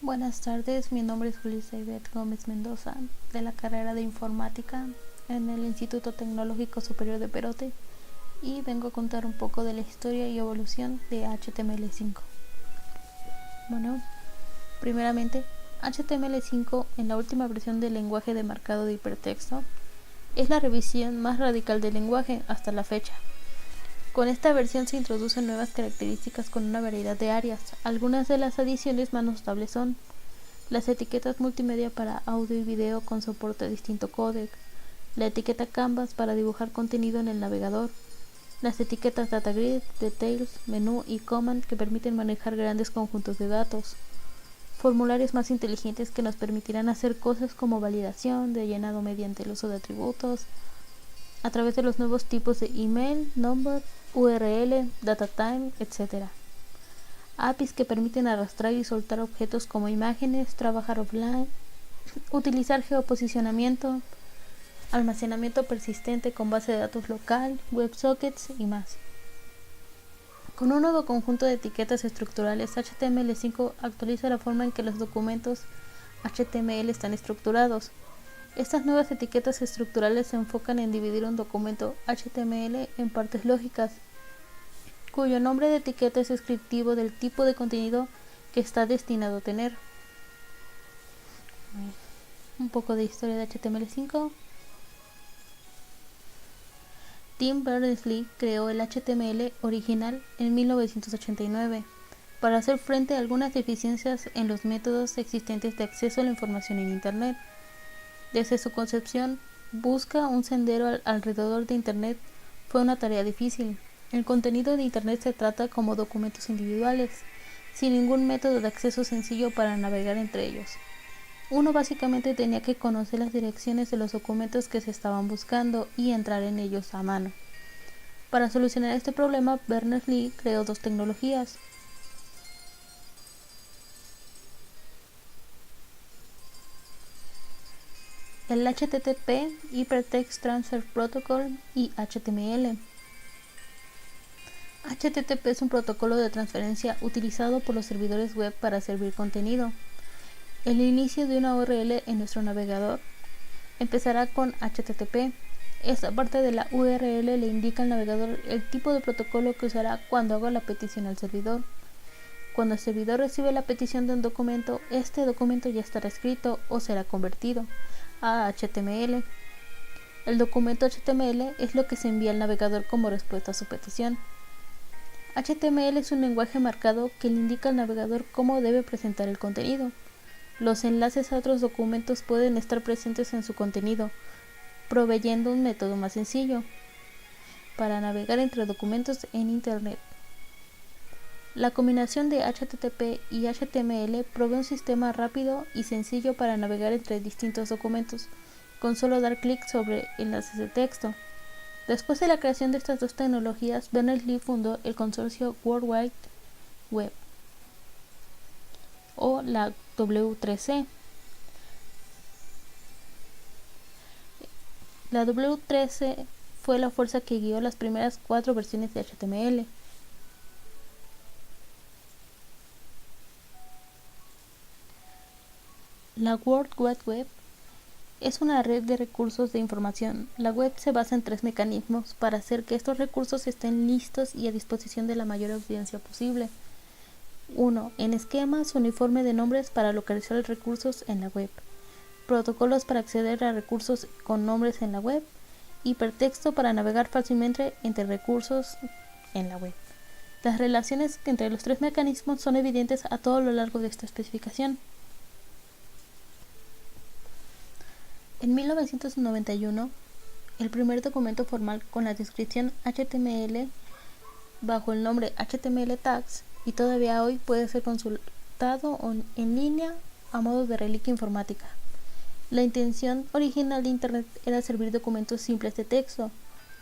Buenas tardes, mi nombre es Julissa Ivette Gómez Mendoza, de la carrera de Informática en el Instituto Tecnológico Superior de Perote, y vengo a contar un poco de la historia y evolución de HTML5. Bueno, primeramente, HTML5 en la última versión del lenguaje de marcado de hipertexto es la revisión más radical del lenguaje hasta la fecha. Con esta versión se introducen nuevas características con una variedad de áreas. Algunas de las adiciones más notables son las etiquetas multimedia para audio y video con soporte a distinto códec, la etiqueta Canvas para dibujar contenido en el navegador, las etiquetas Data Grid, Details, Menú y Command que permiten manejar grandes conjuntos de datos, formularios más inteligentes que nos permitirán hacer cosas como validación de llenado mediante el uso de atributos, a través de los nuevos tipos de email, number, URL, datatime, etc. APIs que permiten arrastrar y soltar objetos como imágenes, trabajar offline, utilizar geoposicionamiento, almacenamiento persistente con base de datos local, WebSockets y más. Con un nuevo conjunto de etiquetas estructurales, HTML5 actualiza la forma en que los documentos HTML están estructurados. Estas nuevas etiquetas estructurales se enfocan en dividir un documento HTML en partes lógicas, cuyo nombre de etiqueta es descriptivo del tipo de contenido que está destinado a tener. Un poco de historia de HTML5. Tim Berners-Lee creó el HTML original en 1989 para hacer frente a algunas deficiencias en los métodos existentes de acceso a la información en Internet. Desde su concepción, busca un sendero alrededor de Internet fue una tarea difícil. El contenido de Internet se trata como documentos individuales, sin ningún método de acceso sencillo para navegar entre ellos. Uno básicamente tenía que conocer las direcciones de los documentos que se estaban buscando y entrar en ellos a mano. Para solucionar este problema, Berners-Lee creó dos tecnologías. El HTTP, Hypertext Transfer Protocol, y HTML. HTTP es un protocolo de transferencia utilizado por los servidores web para servir contenido. El inicio de una URL en nuestro navegador empezará con HTTP. Esta parte de la URL le indica al navegador el tipo de protocolo que usará cuando haga la petición al servidor. Cuando el servidor recibe la petición de un documento, este documento ya estará escrito o será convertido a HTML. El documento HTML es lo que se envía al navegador como respuesta a su petición. HTML es un lenguaje marcado que le indica al navegador cómo debe presentar el contenido. Los enlaces a otros documentos pueden estar presentes en su contenido, proveyendo un método más sencillo para navegar entre documentos en Internet. La combinación de HTTP y HTML provee un sistema rápido y sencillo para navegar entre distintos documentos, con solo dar clic sobre enlaces de texto. Después de la creación de estas dos tecnologías, Berners-Lee fundó el consorcio World Wide Web, o la W3C. La W3C fue la fuerza que guió las primeras 4 versiones de HTML. La World Wide Web es una red de recursos de información. La web se basa en 3 mecanismos para hacer que estos recursos estén listos y a disposición de la mayor audiencia posible. 1. En esquemas uniforme de nombres para localizar recursos en la web. Protocolos para acceder a recursos con nombres en la web. Hipertexto para navegar fácilmente entre recursos en la web. Las relaciones entre los 3 mecanismos son evidentes a todo lo largo de esta especificación. En 1991, el primer documento formal con la descripción HTML bajo el nombre HTML Tags, y todavía hoy puede ser consultado en línea a modo de reliquia informática. La intención original de Internet era servir documentos simples de texto.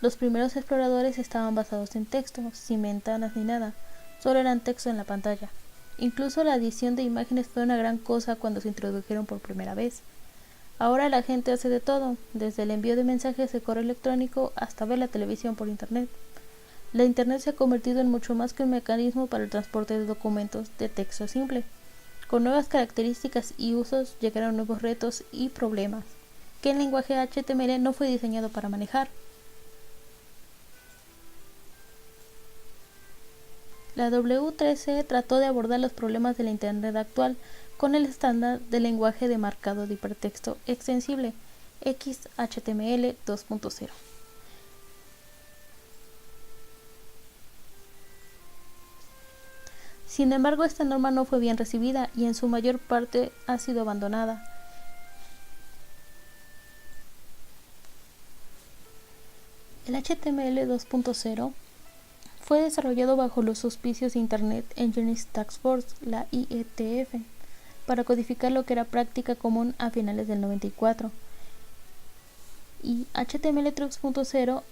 Los primeros exploradores estaban basados en texto, sin ventanas ni nada, solo eran texto en la pantalla. Incluso la adición de imágenes fue una gran cosa cuando se introdujeron por primera vez. Ahora la gente hace de todo, desde el envío de mensajes de correo electrónico hasta ver la televisión por Internet. La Internet se ha convertido en mucho más que un mecanismo para el transporte de documentos de texto simple. Con nuevas características y usos llegaron nuevos retos y problemas que el lenguaje HTML no fue diseñado para manejar. La W3C trató de abordar los problemas de la Internet actual con el estándar del lenguaje de marcado de hipertexto extensible XHTML 2.0. Sin embargo, esta norma no fue bien recibida y en su mayor parte ha sido abandonada. El HTML 2.0 fue desarrollado bajo los auspicios de Internet Engineering Task Force, la IETF, para codificar lo que era práctica común a finales del 94. Y HTML 3.0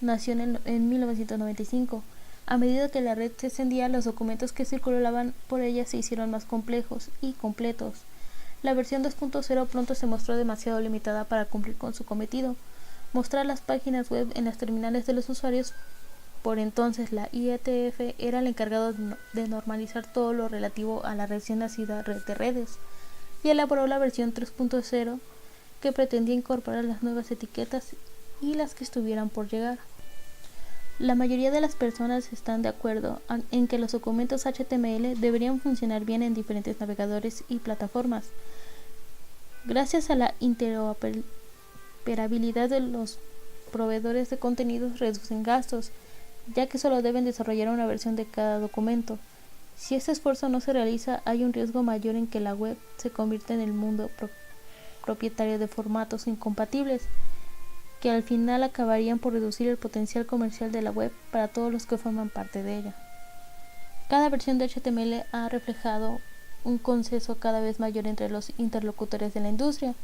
nació en 1995. A medida que la red se extendía, los documentos que circulaban por ella se hicieron más complejos y completos. La versión 2.0 pronto se mostró demasiado limitada para cumplir con su cometido: mostrar las páginas web en las terminales de los usuarios. Por entonces, la IETF era el encargado de normalizar todo lo relativo a la recién nacida red de redes, y elaboró la versión 3.0 que pretendía incorporar las nuevas etiquetas y las que estuvieran por llegar. La mayoría de las personas están de acuerdo en que los documentos HTML deberían funcionar bien en diferentes navegadores y plataformas. Gracias a la interoperabilidad de los proveedores de contenidos reducen gastos, ya que solo deben desarrollar una versión de cada documento. Si este esfuerzo no se realiza, hay un riesgo mayor en que la web se convierta en el mundo propietario de formatos incompatibles, que al final acabarían por reducir el potencial comercial de la web para todos los que forman parte de ella. Cada versión de HTML ha reflejado un consenso cada vez mayor entre los interlocutores de la industria,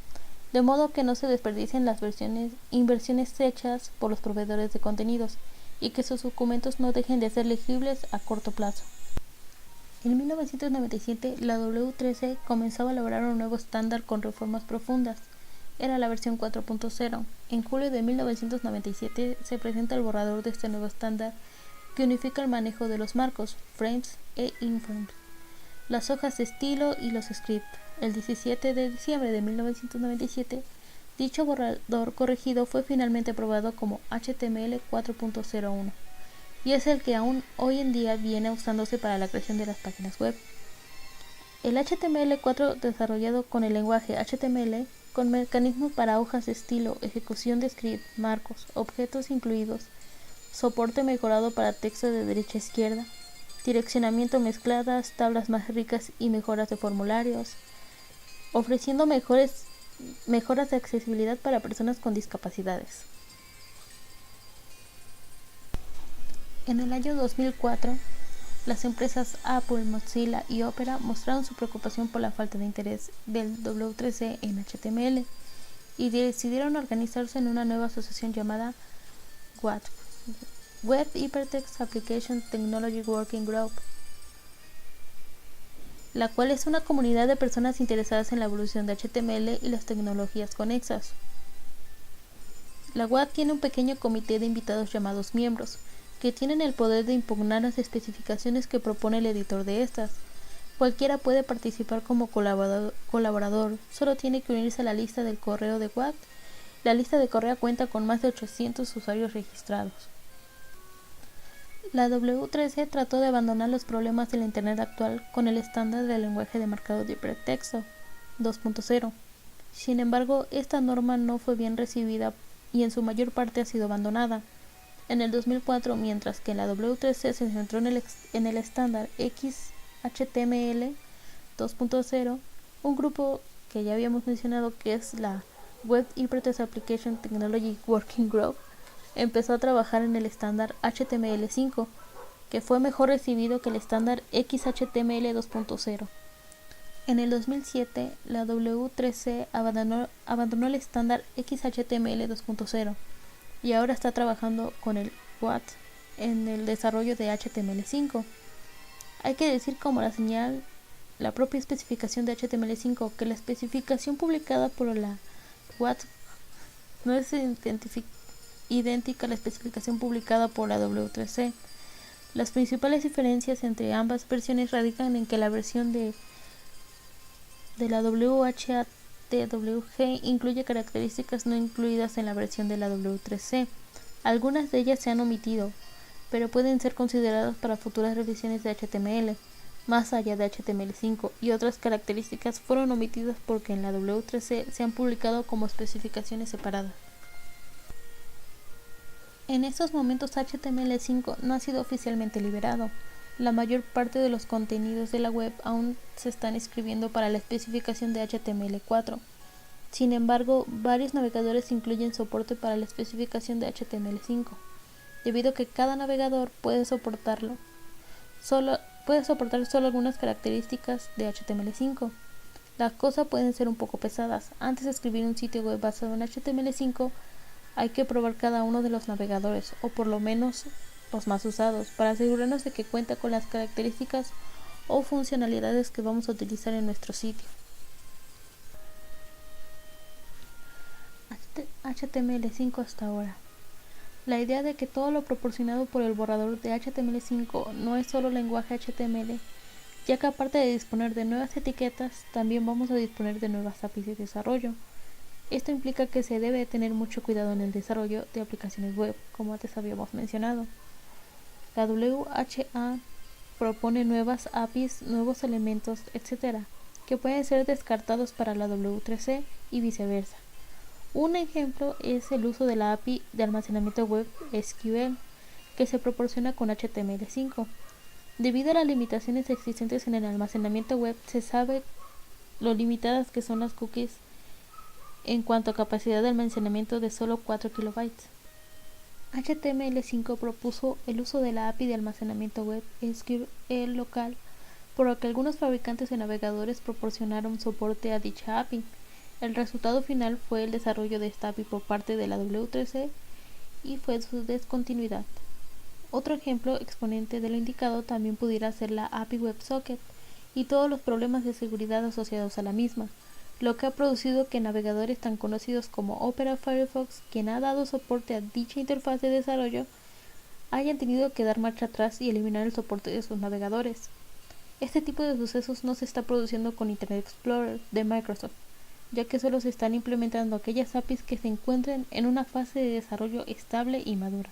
de modo que no se desperdicien las inversiones hechas por los proveedores de contenidos y que sus documentos no dejen de ser legibles a corto plazo. En 1997, la W3C comenzó a elaborar un nuevo estándar con reformas profundas. Era la versión 4.0. En julio de 1997 se presenta el borrador de este nuevo estándar que unifica el manejo de los marcos, frames e iframes, las hojas de estilo y los scripts. El 17 de diciembre de 1997, dicho borrador corregido fue finalmente aprobado como HTML 4.01 y es el que aún hoy en día viene usándose para la creación de las páginas web. El HTML4 desarrollado con el lenguaje HTML con mecanismos para hojas de estilo, ejecución de script, marcos, objetos incluidos, soporte mejorado para texto de derecha a izquierda, direccionamiento mezcladas, tablas más ricas y mejoras de formularios, ofreciendo mejoras de accesibilidad para personas con discapacidades. En el año 2004, las empresas Apple, Mozilla y Opera mostraron su preocupación por la falta de interés del W3C en HTML y decidieron organizarse en una nueva asociación llamada WHAT, Web Hypertext Application Technology Working Group, la cual es una comunidad de personas interesadas en la evolución de HTML y las tecnologías conexas. La WHAT tiene un pequeño comité de invitados llamados miembros, que tienen el poder de impugnar las especificaciones que propone el editor de estas. Cualquiera puede participar como colaborador, solo tiene que unirse a la lista del correo de WHAT. La lista de correo cuenta con más de 800 usuarios registrados. La W3C trató de abandonar los problemas de la Internet actual con el estándar del lenguaje de marcado de hipertexto 2.0. Sin embargo, esta norma no fue bien recibida y en su mayor parte ha sido abandonada. En el 2004, mientras que la W3C se centró en el estándar XHTML 2.0, un grupo que ya habíamos mencionado, que es la Web Hypertext Application Technology Working Group, empezó a trabajar en el estándar HTML5, que fue mejor recibido que el estándar XHTML 2.0. En el 2007, la W3C abandonó el estándar XHTML 2.0 y ahora está trabajando con el WHAT en el desarrollo de HTML5. Hay que decir, como la señal la propia especificación de HTML5, que la especificación publicada por la WHAT no es idéntica a la especificación publicada por la W3C. Las principales diferencias entre ambas versiones radican en que la versión de de la WHATWG incluye características no incluidas en la versión de la W3C. Algunas de ellas se han omitido, pero pueden ser consideradas para futuras revisiones de HTML, más allá de HTML5, y otras características fueron omitidas porque en la W3C se han publicado como especificaciones separadas. En estos momentos HTML5 no ha sido oficialmente liberado. La mayor parte de los contenidos de la web aún se están escribiendo para la especificación de HTML4. Sin embargo, varios navegadores incluyen soporte para la especificación de HTML5, debido a que cada navegador puede soportar solo algunas características de HTML5. Las cosas pueden ser un poco pesadas. Antes de escribir un sitio web basado en HTML5, hay que probar cada uno de los navegadores, o por lo menos los más usados, para asegurarnos de que cuenta con las características o funcionalidades que vamos a utilizar en nuestro sitio. HTML5 hasta ahora. La idea de que todo lo proporcionado por el borrador de HTML5 no es solo lenguaje HTML, ya que aparte de disponer de nuevas etiquetas, también vamos a disponer de nuevas APIs de desarrollo. Esto implica que se debe tener mucho cuidado en el desarrollo de aplicaciones web, como antes habíamos mencionado. La WHA propone nuevas APIs, nuevos elementos, etc., que pueden ser descartados para la W3C y viceversa. Un ejemplo es el uso de la API de almacenamiento web SQL, que se proporciona con HTML5. Debido a las limitaciones existentes en el almacenamiento web, se sabe lo limitadas que son las cookies en cuanto a capacidad de almacenamiento de solo 4 KB. HTML5 propuso el uso de la API de almacenamiento web SQL local, por lo que algunos fabricantes de navegadores proporcionaron soporte a dicha API. El resultado final fue el desarrollo de esta API por parte de la W3C y fue su descontinuidad. Otro ejemplo exponente de lo indicado también pudiera ser la API WebSocket y todos los problemas de seguridad asociados a la misma, lo que ha producido que navegadores tan conocidos como Opera Firefox, quien ha dado soporte a dicha interfaz de desarrollo, hayan tenido que dar marcha atrás y eliminar el soporte de sus navegadores. Este tipo de sucesos no se está produciendo con Internet Explorer de Microsoft, ya que solo se están implementando aquellas APIs que se encuentren en una fase de desarrollo estable y madura.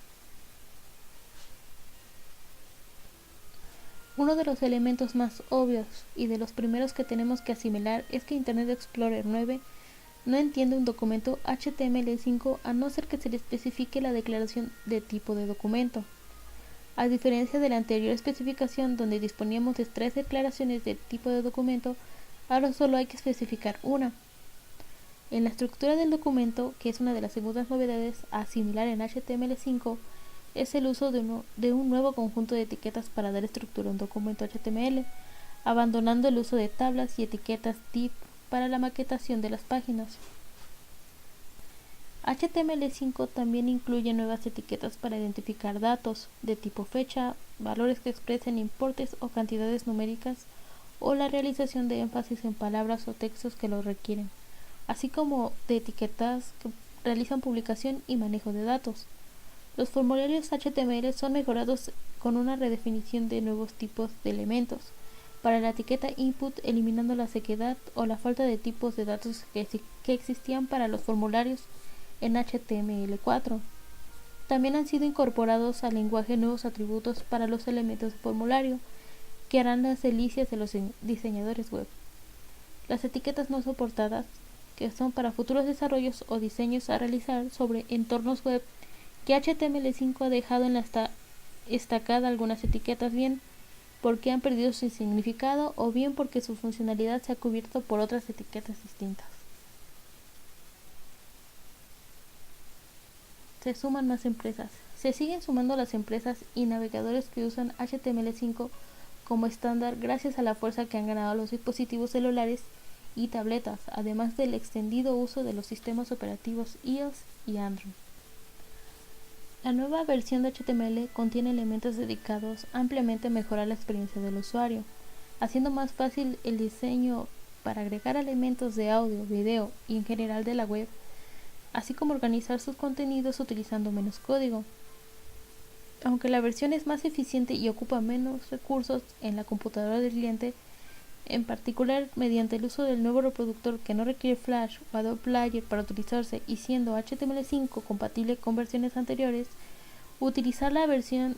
Uno de los elementos más obvios y de los primeros que tenemos que asimilar es que Internet Explorer 9 no entiende un documento HTML5 a no ser que se le especifique la declaración de tipo de documento. A diferencia de la anterior especificación donde disponíamos de 3 declaraciones de tipo de documento, ahora solo hay que especificar una. En la estructura del documento, que es una de las segundas novedades a asimilar en HTML5, es el uso de un nuevo conjunto de etiquetas para dar estructura a un documento HTML, abandonando el uso de tablas y etiquetas div para la maquetación de las páginas. HTML5 también incluye nuevas etiquetas para identificar datos de tipo fecha, valores que expresen importes o cantidades numéricas, o la realización de énfasis en palabras o textos que lo requieren, así como de etiquetas que realizan publicación y manejo de datos. Los formularios HTML son mejorados con una redefinición de nuevos tipos de elementos. Para la etiqueta input, eliminando la sequedad o la falta de tipos de datos que existían para los formularios en HTML4. También han sido incorporados al lenguaje nuevos atributos para los elementos de formulario, que harán las delicias de los diseñadores web. Las etiquetas no soportadas, que son para futuros desarrollos o diseños a realizar sobre entornos web, que HTML5 ha dejado en la estacada algunas etiquetas, bien porque han perdido su significado o bien porque su funcionalidad se ha cubierto por otras etiquetas distintas. Se suman más empresas. Se siguen sumando las empresas y navegadores que usan HTML5 como estándar gracias a la fuerza que han ganado los dispositivos celulares y tabletas, además del extendido uso de los sistemas operativos iOS y Android. La nueva versión de HTML contiene elementos dedicados ampliamente a mejorar la experiencia del usuario, haciendo más fácil el diseño para agregar elementos de audio, video y en general de la web, así como organizar sus contenidos utilizando menos código. Aunque la versión es más eficiente y ocupa menos recursos en la computadora del cliente, En particular, mediante el uso del nuevo reproductor que no requiere Flash o Adobe Player para utilizarse y siendo HTML5 compatible con versiones anteriores, utilizar la versión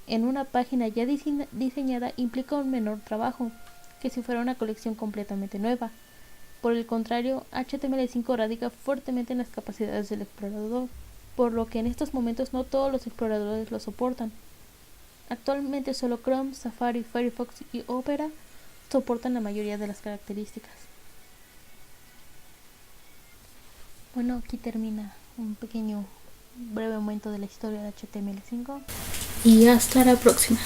en una página ya diseñada implica un menor trabajo que si fuera una colección completamente nueva. Por el contrario, HTML5 radica fuertemente en las capacidades del explorador, por lo que en estos momentos no todos los exploradores lo soportan. Actualmente solo Chrome, Safari, Firefox y Opera soportan la mayoría de las características. Bueno, aquí termina un pequeño breve momento de la historia de HTML5 y hasta la próxima.